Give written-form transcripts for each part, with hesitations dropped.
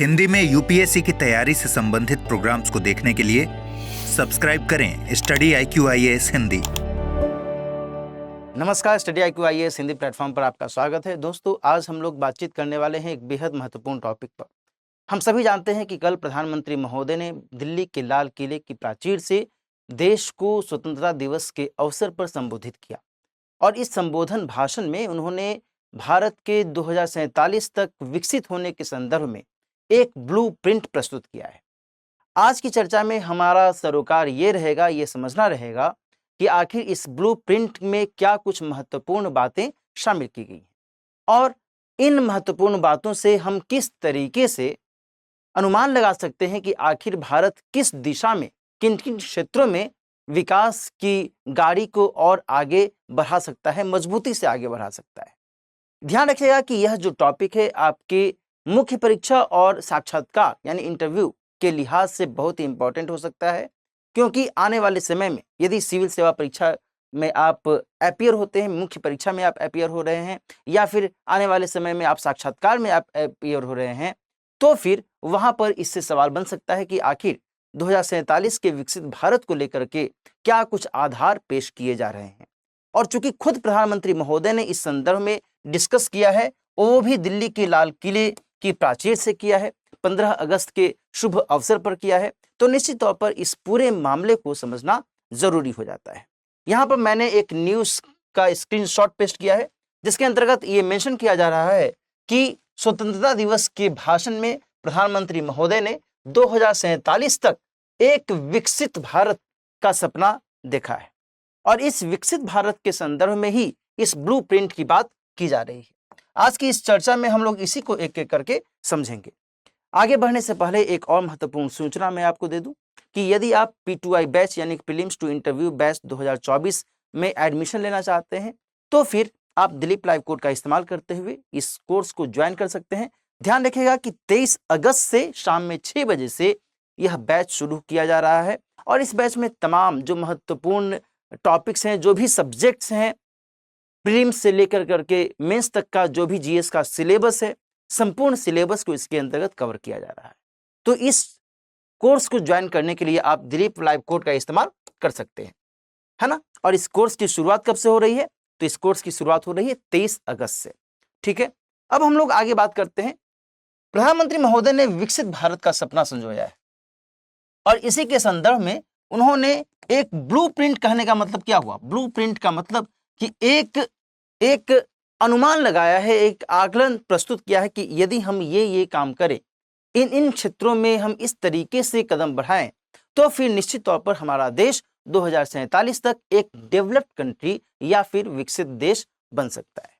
हिंदी में यूपीएससी की तैयारी से संबंधित प्रोग्राम्स को देखने के लिए सब्सक्राइब करें स्टडी IQ IAS हिंदी। नमस्कार, study IQ IAS Hindi platform पर आपका स्वागत है। दोस्तों, आज हम लोग बातचीत करने वाले हैं एक बेहद महत्वपूर्ण टॉपिक पर। हम सभी जानते हैं कि कल प्रधानमंत्री महोदय ने दिल्ली के लाल किले की प्राचीर से देश को स्वतंत्रता दिवस के अवसर पर संबोधित किया और इस संबोधन भाषण में उन्होंने भारत के 2047 तक विकसित होने के संदर्भ में एक ब्लूप्रिंट प्रस्तुत किया है। आज की चर्चा में हमारा सरोकार ये समझना रहेगा कि आखिर इस ब्लूप्रिंट में क्या कुछ महत्वपूर्ण बातें शामिल की गई हैं और इन महत्वपूर्ण बातों से हम किस तरीके से अनुमान लगा सकते हैं कि आखिर भारत किस दिशा में, किन किन क्षेत्रों में विकास की गाड़ी को और आगे बढ़ा सकता है, मजबूती से आगे बढ़ा सकता है। ध्यान रखिएगा कि यह जो टॉपिक है आपके मुख्य परीक्षा और साक्षात्कार यानी इंटरव्यू के लिहाज से बहुत ही इंपॉर्टेंट हो सकता है, क्योंकि आने वाले समय में यदि सिविल सेवा परीक्षा में आप अपीयर होते हैं, मुख्य परीक्षा में आप अपीयर हो रहे हैं या फिर आने वाले समय में आप साक्षात्कार में आप अपीयर हो रहे हैं, तो फिर वहां पर इससे सवाल बन सकता है कि आखिर 2047 के विकसित भारत को लेकर के क्या कुछ आधार पेश किए जा रहे हैं। और चूंकि खुद प्रधानमंत्री महोदय ने इस संदर्भ में डिस्कस किया है, वो भी दिल्ली के लाल किले की प्राचीर से किया है, 15 अगस्त के शुभ अवसर पर किया है, तो निश्चित तौर पर इस पूरे मामले को समझना जरूरी हो जाता है। यहाँ पर मैंने एक न्यूज का स्क्रीनशॉट पेस्ट किया है जिसके अंतर्गत ये मेंशन किया जा रहा है कि स्वतंत्रता दिवस के भाषण में प्रधानमंत्री महोदय ने 2047 तक एक विकसित भारत का सपना देखा है और इस विकसित भारत के संदर्भ में ही इस ब्लूप्रिंट की बात की जा रही है। आज की इस चर्चा में हम लोग इसी को एक एक करके समझेंगे। आगे बढ़ने से पहले एक और महत्वपूर्ण सूचना मैं आपको दे दूं कि यदि आप P2I बैच यानी प्रीलिम्स टू इंटरव्यू बैच 2024 में एडमिशन लेना चाहते हैं तो फिर आप दिलीप लाइव कोड का इस्तेमाल करते हुए इस कोर्स को ज्वाइन कर सकते हैं। ध्यान रखिएगा कि 23 अगस्त से शाम में 6 बजे से यह बैच शुरू किया जा रहा है और इस बैच में तमाम जो महत्वपूर्ण टॉपिक्स हैं, जो भी सब्जेक्ट्स हैं, प्रीलिम्स से लेकर करके मेंस तक का जो भी GS का सिलेबस है, संपूर्ण सिलेबस को इसके अंतर्गत कवर किया जा रहा है। तो इस कोर्स को ज्वाइन करने के लिए आप दिलीप लाइव कोड का इस्तेमाल कर सकते हैं, है ना। और इस कोर्स की शुरुआत कब से हो रही है? तो इस कोर्स की शुरुआत हो रही है 23 अगस्त से। ठीक है, अब हम लोग आगे बात करते हैं। प्रधानमंत्री महोदय ने विकसित भारत का सपना संजोया है और इसी के संदर्भ में उन्होंने एक ब्लूप्रिंट, कहने का मतलब क्या हुआ? ब्लूप्रिंट का मतलब कि एक अनुमान लगाया है, एक आकलन प्रस्तुत किया है कि यदि हम ये काम करें, इन क्षेत्रों में हम इस तरीके से कदम बढ़ाएं, तो फिर निश्चित तौर पर हमारा देश 2047 तक एक डेवलप्ड कंट्री या फिर विकसित देश बन सकता है।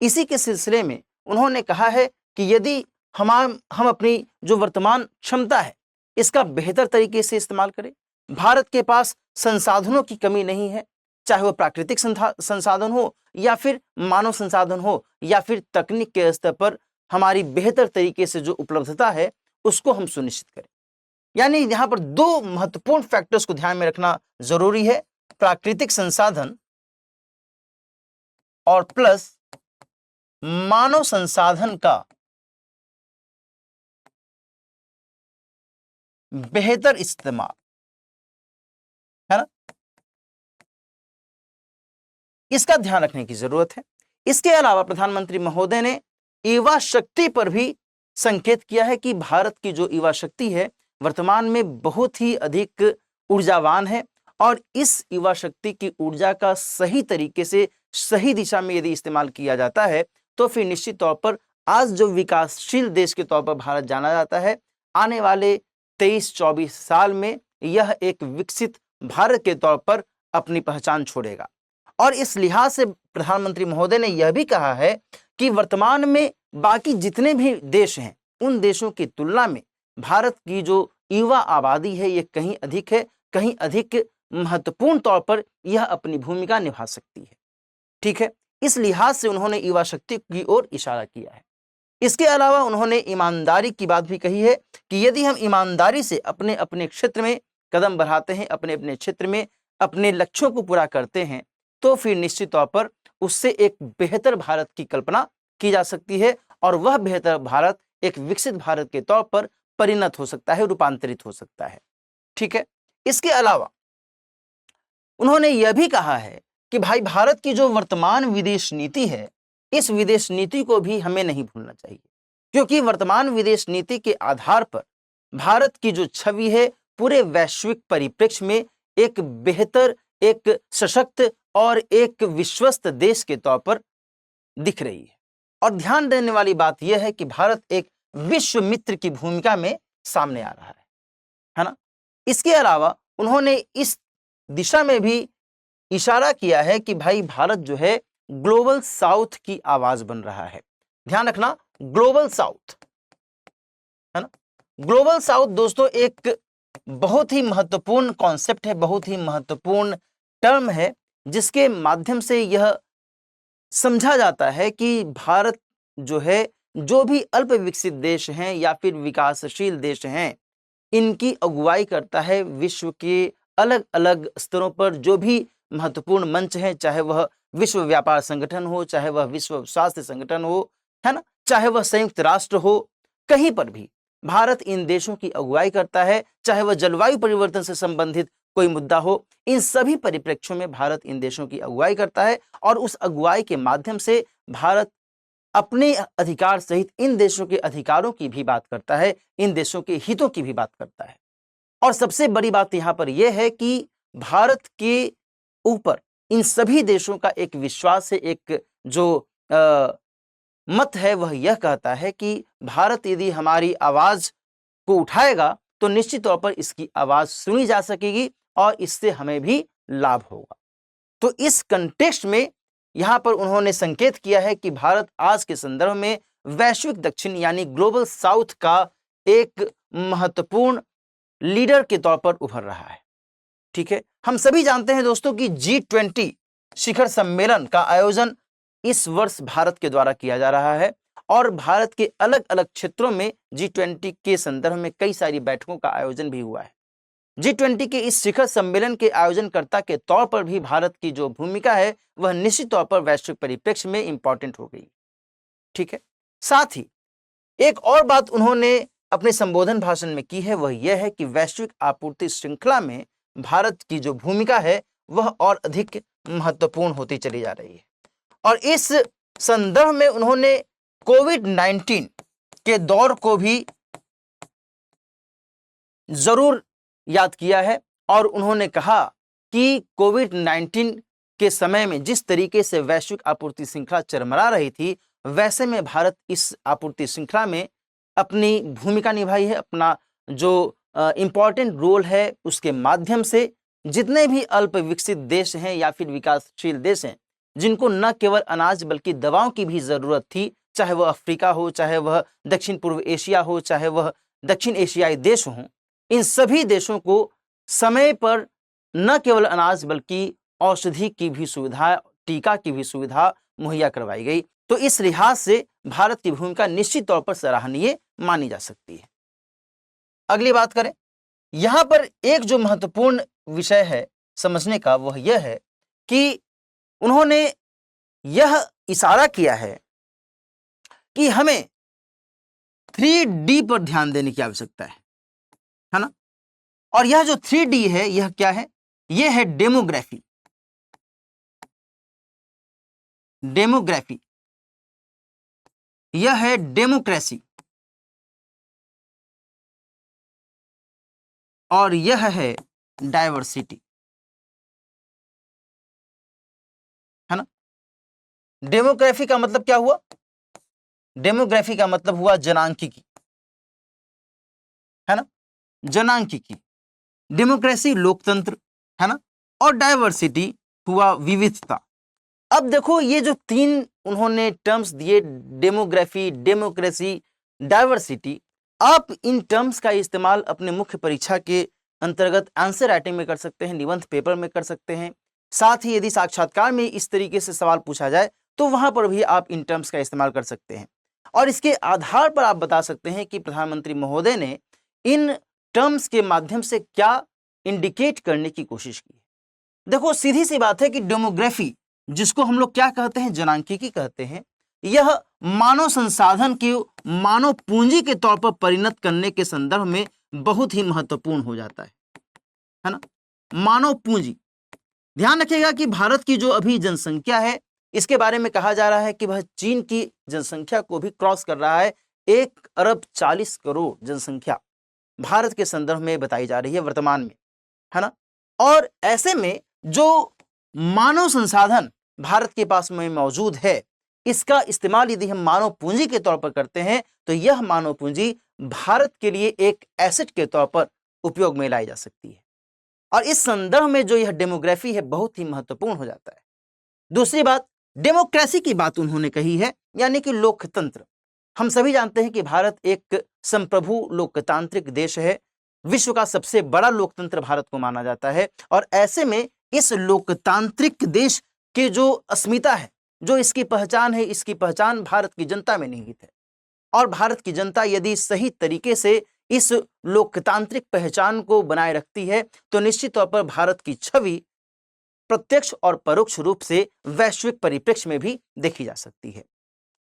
इसी के सिलसिले में उन्होंने कहा है कि यदि हम अपनी जो वर्तमान क्षमता है इसका बेहतर तरीके से इस्तेमाल करें, भारत के पास संसाधनों की कमी नहीं है, चाहे वो प्राकृतिक संसाधन हो या फिर मानव संसाधन हो या फिर तकनीक के स्तर पर हमारी बेहतर तरीके से जो उपलब्धता है उसको हम सुनिश्चित करें। यानी यहाँ पर दो महत्वपूर्ण फैक्टर्स को ध्यान में रखना जरूरी है, प्राकृतिक संसाधन और प्लस मानव संसाधन का बेहतर इस्तेमाल, है ना, इसका ध्यान रखने की जरूरत है। इसके अलावा प्रधानमंत्री महोदय ने युवा शक्ति पर भी संकेत किया है कि भारत की जो युवा शक्ति है वर्तमान में बहुत ही अधिक ऊर्जावान है और इस युवा शक्ति की ऊर्जा का सही तरीके से सही दिशा में यदि इस्तेमाल किया जाता है तो फिर निश्चित तौर पर आज जो विकासशील देश के तौर पर भारत जाना जाता है, आने वाले 23-24 साल में यह एक विकसित भारत के तौर पर अपनी पहचान छोड़ेगा। और इस लिहाज से प्रधानमंत्री महोदय ने यह भी कहा है कि वर्तमान में बाकी जितने भी देश हैं उन देशों की तुलना में भारत की जो युवा आबादी है ये कहीं अधिक है, कहीं अधिक महत्वपूर्ण तौर पर यह अपनी भूमिका निभा सकती है। ठीक है, इस लिहाज से उन्होंने युवा शक्ति की ओर इशारा किया है। इसके अलावा उन्होंने ईमानदारी की बात भी कही है कि यदि हम ईमानदारी से अपने अपने क्षेत्र में कदम बढ़ाते हैं, अपने अपने क्षेत्र में अपने लक्ष्यों को पूरा करते हैं, तो फिर निश्चित तौर पर उससे एक बेहतर भारत की कल्पना की जा सकती है और वह बेहतर भारत एक विकसित भारत के तौर पर परिणत हो सकता है, रूपांतरित हो सकता है। ठीक है, इसके अलावा उन्होंने यह भी कहा है कि भाई भारत की जो वर्तमान विदेश नीति है, इस विदेश नीति को भी हमें नहीं भूलना चाहिए, क्योंकि वर्तमान विदेश नीति के आधार पर भारत की जो छवि है पूरे वैश्विक परिप्रेक्ष्य में एक बेहतर, एक सशक्त और एक विश्वस्त देश के तौर पर दिख रही है। और ध्यान देने वाली बात यह है कि भारत एक विश्व मित्र की भूमिका में सामने आ रहा है ना। इसके अलावा उन्होंने इस दिशा में भी इशारा किया है कि भाई भारत जो है ग्लोबल साउथ की आवाज बन रहा है। ध्यान रखना, ग्लोबल साउथ, है ना। ग्लोबल साउथ दोस्तों एक बहुत ही महत्वपूर्ण कॉन्सेप्ट है, बहुत ही महत्वपूर्ण टर्म है, जिसके माध्यम से यह समझा जाता है कि भारत जो है, जो भी अल्प विकसित देश हैं या फिर विकासशील देश हैं, इनकी अगुवाई करता है विश्व के अलग अलग स्तरों पर। जो भी महत्वपूर्ण मंच है, चाहे वह विश्व व्यापार संगठन हो, चाहे वह विश्व स्वास्थ्य संगठन हो, है ना, चाहे वह संयुक्त राष्ट्र हो, कहीं पर भी भारत इन देशों की अगुवाई करता है। चाहे वह जलवायु परिवर्तन से संबंधित कोई मुद्दा हो, इन सभी परिप्रेक्ष्यों में भारत इन देशों की अगुवाई करता है और उस अगुवाई के माध्यम से भारत अपने अधिकार सहित इन देशों के अधिकारों की भी बात करता है, इन देशों के हितों की भी बात करता है। और सबसे बड़ी बात यहां पर यह है कि भारत के ऊपर इन सभी देशों का एक विश्वास है, एक जो मत है वह यह कहता है कि भारत यदि हमारी आवाज को उठाएगा तो निश्चित तौर पर इसकी आवाज सुनी जा सकेगी और इससे हमें भी लाभ होगा। तो इस कंटेक्स्ट में यहां पर उन्होंने संकेत किया है कि भारत आज के संदर्भ में वैश्विक दक्षिण यानी ग्लोबल साउथ का एक महत्वपूर्ण लीडर के तौर पर उभर रहा है। ठीक है, हम सभी जानते हैं दोस्तों कि G20 शिखर सम्मेलन का आयोजन इस वर्ष भारत के द्वारा किया जा रहा है और भारत के अलग अलग क्षेत्रों में G20 के संदर्भ में कई सारी बैठकों का आयोजन भी हुआ है। G20 के इस शिखर सम्मेलन के आयोजनकर्ता के तौर पर भी भारत की जो भूमिका है वह निश्चित तौर पर वैश्विक परिप्रेक्ष्य में इंपॉर्टेंट हो गई। ठीक है, साथ ही एक और बात उन्होंने अपने संबोधन भाषण में की है, वह यह है कि वैश्विक आपूर्ति श्रृंखला में भारत की जो भूमिका है वह और अधिक महत्वपूर्ण होती चली जा रही है। और इस संदर्भ में उन्होंने कोविड-19 के दौर को भी जरूर याद किया है और उन्होंने कहा कि कोविड-19 के समय में जिस तरीके से वैश्विक आपूर्ति श्रृंखला चरमरा रही थी, वैसे में भारत इस आपूर्ति श्रृंखला में अपनी भूमिका निभाई है। अपना जो इंपॉर्टेंट रोल है उसके माध्यम से जितने भी अल्प विकसित देश हैं या फिर विकासशील देश हैं, जिनको न केवल अनाज बल्कि दवाओं की भी जरूरत थी, चाहे वह अफ्रीका हो, चाहे वह दक्षिण पूर्व एशिया हो, चाहे वह दक्षिण एशियाई देश हों, इन सभी देशों को समय पर न केवल अनाज बल्कि औषधि की भी सुविधा, टीका की भी सुविधा मुहैया करवाई गई। तो इस लिहाज से भारत की भूमिका निश्चित तौर पर सराहनीय मानी जा सकती है। अगली बात करें, यहां पर एक जो महत्वपूर्ण विषय है समझने का वह यह है कि उन्होंने यह इशारा किया है कि हमें 3D पर ध्यान देने की आवश्यकता है ना। और यह जो 3D है यह क्या है? यह है डेमोग्राफी। डेमोग्राफी, यह है डेमोक्रेसी और यह है डायवर्सिटी, है ना। डेमोग्राफी का मतलब क्या हुआ? डेमोग्राफी का मतलब हुआ जनांकिकी, है ना, जनांकिकी। डेमोक्रेसी लोकतंत्र, है ना, और डायवर्सिटी हुआ विविधता। अब देखो ये जो तीन उन्होंने टर्म्स दिए, डेमोग्राफी, डेमोक्रेसी, डायवर्सिटी, आप इन टर्म्स का इस्तेमाल अपने मुख्य परीक्षा के अंतर्गत आंसर राइटिंग में कर सकते हैं, निबंध पेपर में कर सकते हैं। साथ ही यदि साक्षात्कार में इस तरीके से सवाल पूछा जाए तो वहां पर भी आप इन टर्म्स का इस्तेमाल कर सकते हैं और इसके आधार पर आप बता सकते हैं कि प्रधानमंत्री महोदय ने इन टर्म्स के माध्यम से क्या इंडिकेट करने की कोशिश की है। देखो सीधी सी बात है कि डेमोग्राफी, जिसको हम लोग क्या कहते हैं, जनांकिकी कहते हैं, यह मानव संसाधन की मानव पूंजी के तौर पर परिणत करने के संदर्भ में बहुत ही महत्वपूर्ण हो जाता है ना। मानव पूंजी, ध्यान रखिएगा कि भारत की जो अभी जनसंख्या है, इसके बारे में कहा जा रहा है कि वह चीन की जनसंख्या को भी क्रॉस कर रहा है। 1 अरब 40 करोड़ जनसंख्या भारत के संदर्भ में बताई जा रही है वर्तमान में, है ना। और ऐसे में जो मानव संसाधन भारत के पास में मौजूद है, इसका इस्तेमाल यदि हम मानव पूंजी के तौर पर करते हैं तो यह मानव पूंजी भारत के लिए एक एसेट के तौर पर उपयोग में लाई जा सकती है। और इस संदर्भ में जो यह डेमोग्राफी है बहुत ही महत्वपूर्ण हो जाता है। दूसरी बात, डेमोक्रेसी की बात उन्होंने कही है, यानी कि लोकतंत्र। हम सभी जानते हैं कि भारत एक संप्रभु लोकतांत्रिक देश है, विश्व का सबसे बड़ा लोकतंत्र भारत को माना जाता है। और ऐसे में इस लोकतांत्रिक देश की जो अस्मिता है, जो इसकी पहचान है, इसकी पहचान भारत की जनता में निहित है। और भारत की जनता यदि सही तरीके से इस लोकतांत्रिक पहचान को बनाए रखती है तो निश्चित तौर पर भारत की छवि प्रत्यक्ष और परोक्ष रूप से वैश्विक परिप्रेक्ष्य में भी देखी जा सकती है।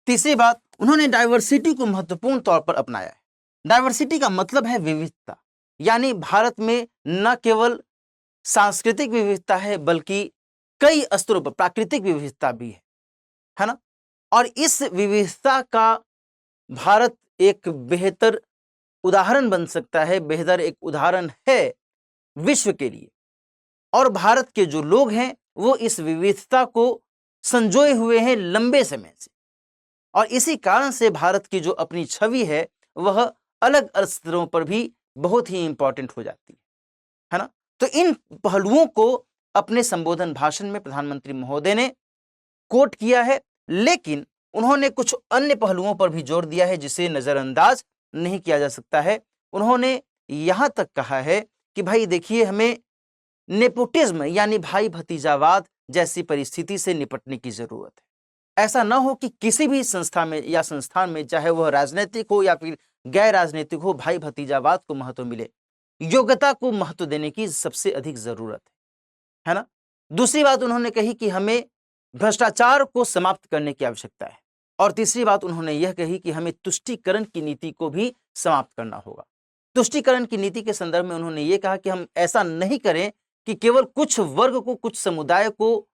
तीसरी बात, उन्होंने डाइवर्सिटी को महत्वपूर्ण तौर पर अपनाया है। डाइवर्सिटी का मतलब है विविधता, यानी भारत में न केवल सांस्कृतिक विविधता है बल्कि कई स्तरों पर प्राकृतिक विविधता भी है ना। और इस विविधता का भारत एक बेहतर उदाहरण बन सकता है, बेहतर एक उदाहरण है विश्व के लिए। और भारत के जो लोग हैं वो इस विविधता को संजोए हुए हैं लंबे समय से। और इसी कारण से भारत की जो अपनी छवि है वह अलग अलग स्तरों पर भी बहुत ही इंपॉर्टेंट हो जाती है ना। तो इन पहलुओं को अपने संबोधन भाषण में प्रधानमंत्री महोदय ने कोट किया है, लेकिन उन्होंने कुछ अन्य पहलुओं पर भी जोर दिया है जिसे नजरअंदाज नहीं किया जा सकता है। उन्होंने यहां तक कहा है कि भाई देखिए, हमें नेपोटिज्म यानी भाई भतीजावाद जैसी परिस्थिति से निपटने की जरूरत है। ऐसा ना हो कि किसी भी संस्था में या संस्थान में, चाहे वह राजनीतिक हो या फिर गैर राजनीतिक हो, भाई भतीजावाद को महत्व मिले। योग्यता को महत्व देने की सबसे अधिक जरूरत है ना। दूसरी बात उन्होंने कही कि हमें भ्रष्टाचार को समाप्त करने की आवश्यकता है। और तीसरी बात उन्होंने यह कही कि हमें तुष्टीकरण की नीति को भी समाप्त करना होगा। तुष्टीकरण की नीति के संदर्भ में उन्होंने यह कहा कि हम ऐसा नहीं करें कि केवल कुछ वर्ग को, कुछ समुदाय को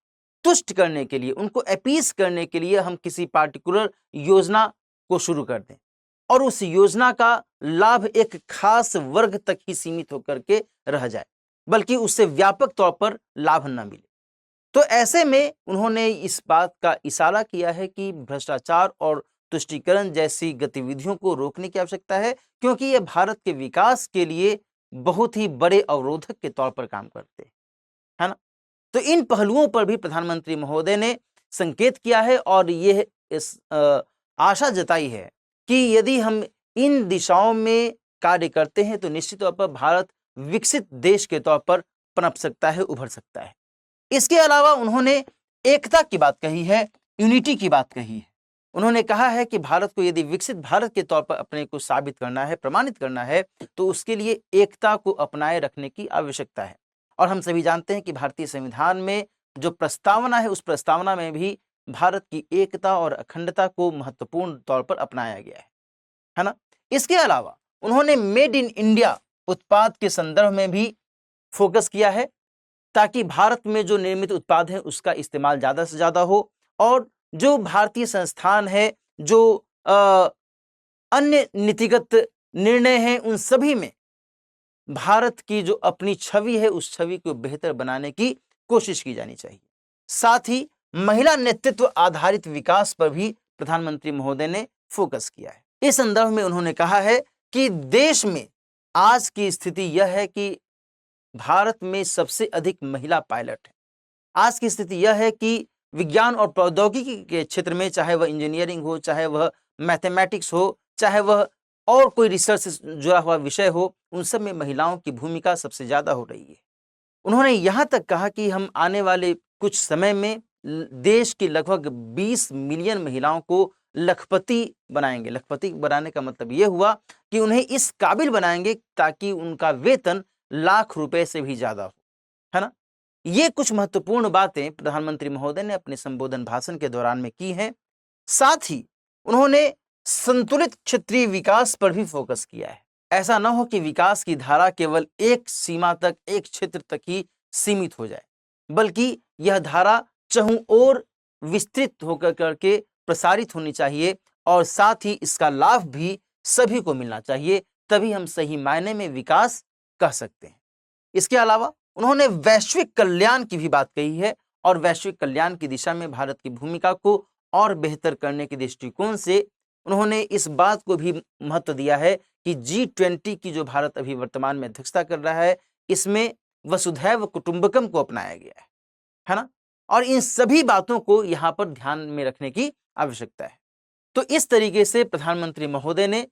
तुष्ट करने के लिए, उनको अपीस करने के लिए हम किसी पार्टिकुलर योजना को शुरू कर दें और उस योजना का लाभ एक खास वर्ग तक ही सीमित होकर के रह जाए, बल्कि उससे व्यापक तौर पर लाभ न मिले। तो ऐसे में उन्होंने इस बात का इशारा किया है कि भ्रष्टाचार और तुष्टीकरण जैसी गतिविधियों को रोकने की आवश्यकता है, क्योंकि ये भारत के विकास के लिए बहुत ही बड़े अवरोधक के तौर पर काम करते हैं, है ना। तो इन पहलुओं पर भी प्रधानमंत्री महोदय ने संकेत किया है और यह इस आशा जताई है कि यदि हम इन दिशाओं में कार्य करते हैं तो निश्चित तौर पर भारत विकसित देश के तौर पर पनप सकता है, उभर सकता है। इसके अलावा उन्होंने एकता की बात कही है, यूनिटी की बात कही है। उन्होंने कहा है कि भारत को यदि विकसित भारत के तौर पर अपने को साबित करना है, प्रमाणित करना है, तो उसके लिए एकता को अपनाए रखने की आवश्यकता है। और हम सभी जानते हैं कि भारतीय संविधान में जो प्रस्तावना है, उस प्रस्तावना में भी भारत की एकता और अखंडता को महत्वपूर्ण तौर पर अपनाया गया है ना। इसके अलावा उन्होंने मेड इन इंडिया उत्पाद के संदर्भ में भी फोकस किया है, ताकि भारत में जो निर्मित उत्पाद है उसका इस्तेमाल ज़्यादा से ज़्यादा हो और जो भारतीय संस्थान है, जो अन्य नीतिगत निर्णय हैं, उन सभी में भारत की जो अपनी छवि है उस छवि को बेहतर बनाने की कोशिश की जानी चाहिए। साथ ही महिला नेतृत्व आधारित विकास पर भी प्रधानमंत्री महोदय ने फोकस किया है। इस संदर्भ में उन्होंने कहा है कि देश में आज की स्थिति यह है कि भारत में सबसे अधिक महिला पायलट है। आज की स्थिति यह है कि विज्ञान और प्रौद्योगिकी के क्षेत्र में, चाहे वह इंजीनियरिंग हो, चाहे वह मैथमेटिक्स हो, चाहे वह और कोई रिसर्च से जुड़ा हुआ विषय हो, उन सब में महिलाओं की भूमिका सबसे ज़्यादा हो रही है। उन्होंने यहाँ तक कहा कि हम आने वाले कुछ समय में देश की लगभग 20 मिलियन महिलाओं को लखपति बनाएंगे। लखपति बनाने का मतलब ये हुआ कि उन्हें इस काबिल बनाएंगे ताकि उनका वेतन लाख रुपए से भी ज़्यादा हो, है ना। ये कुछ महत्वपूर्ण बातें प्रधानमंत्री महोदय ने अपने संबोधन भाषण के दौरान में की हैं। साथ ही उन्होंने संतुलित क्षेत्रीय विकास पर भी फोकस किया है। ऐसा न हो कि विकास की धारा केवल एक सीमा तक, एक क्षेत्र तक ही सीमित हो जाए, बल्कि यह धारा चहुं ओर विस्तृत होकर करके प्रसारित होनी चाहिए और साथ ही इसका लाभ भी सभी को मिलना चाहिए, तभी हम सही मायने में विकास कह सकते हैं। इसके अलावा उन्होंने वैश्विक कल्याण की भी बात कही है और वैश्विक कल्याण की दिशा में भारत की भूमिका को और बेहतर करने के दृष्टिकोण से उन्होंने इस बात को भी महत्व दिया है कि G20 की जो भारत अभी वर्तमान में अध्यक्षता कर रहा है, इसमें वसुधैव कुटुंबकम को अपनाया गया है ना, और इन सभी बातों को यहाँ पर ध्यान में रखने की आवश्यकता है। तो इस तरीके से प्रधानमंत्री महोदय ने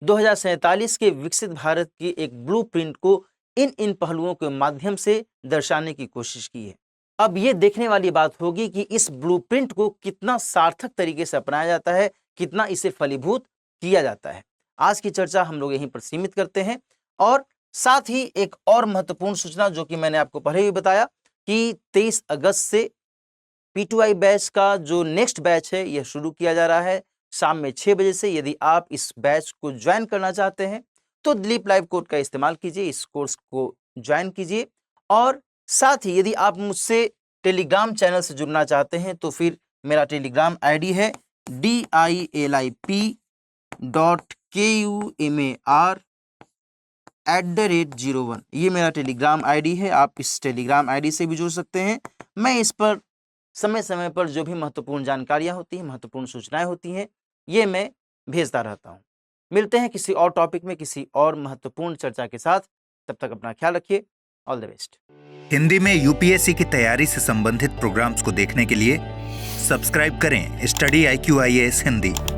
2047 के विकसित भारत की एक ब्लूप्रिंट को इन पहलुओं के माध्यम से दर्शाने की कोशिश की है। अब ये देखने वाली बात होगी कि इस ब्लूप्रिंट को कितना सार्थक तरीके से अपनाया जाता है, कितना इसे फलीभूत किया जाता है। आज की चर्चा हम लोग यहीं पर सीमित करते हैं और साथ ही एक और महत्वपूर्ण सूचना जो कि मैंने आपको पहले भी बताया कि 23 अगस्त से P2I बैच का जो नेक्स्ट बैच है यह शुरू किया जा रहा है शाम में 6 बजे से। यदि आप इस बैच को ज्वाइन करना चाहते हैं तो दिलीप लाइव कोड का इस्तेमाल कीजिए, इस कोर्स को ज्वाइन कीजिए। और साथ ही यदि आप मुझसे टेलीग्राम चैनल से जुड़ना चाहते हैं तो फिर मेरा टेलीग्राम आईडी है dilip.kumar@01। ये मेरा टेलीग्राम आईडी है, आप इस टेलीग्राम आईडी से भी जुड़ सकते हैं। मैं इस पर समय समय पर जो भी महत्वपूर्ण जानकारियां होती हैं, महत्वपूर्ण सूचनाएं होती हैं, ये मैं भेजता रहता हूं। मिलते हैं किसी और टॉपिक में किसी और महत्वपूर्ण चर्चा के साथ। तब तक अपना ख्याल रखिए। All the best. हिंदी में यूपीएससी की तैयारी से संबंधित प्रोग्राम्स को देखने के लिए सब्सक्राइब करें स्टडी IQ IAS हिंदी।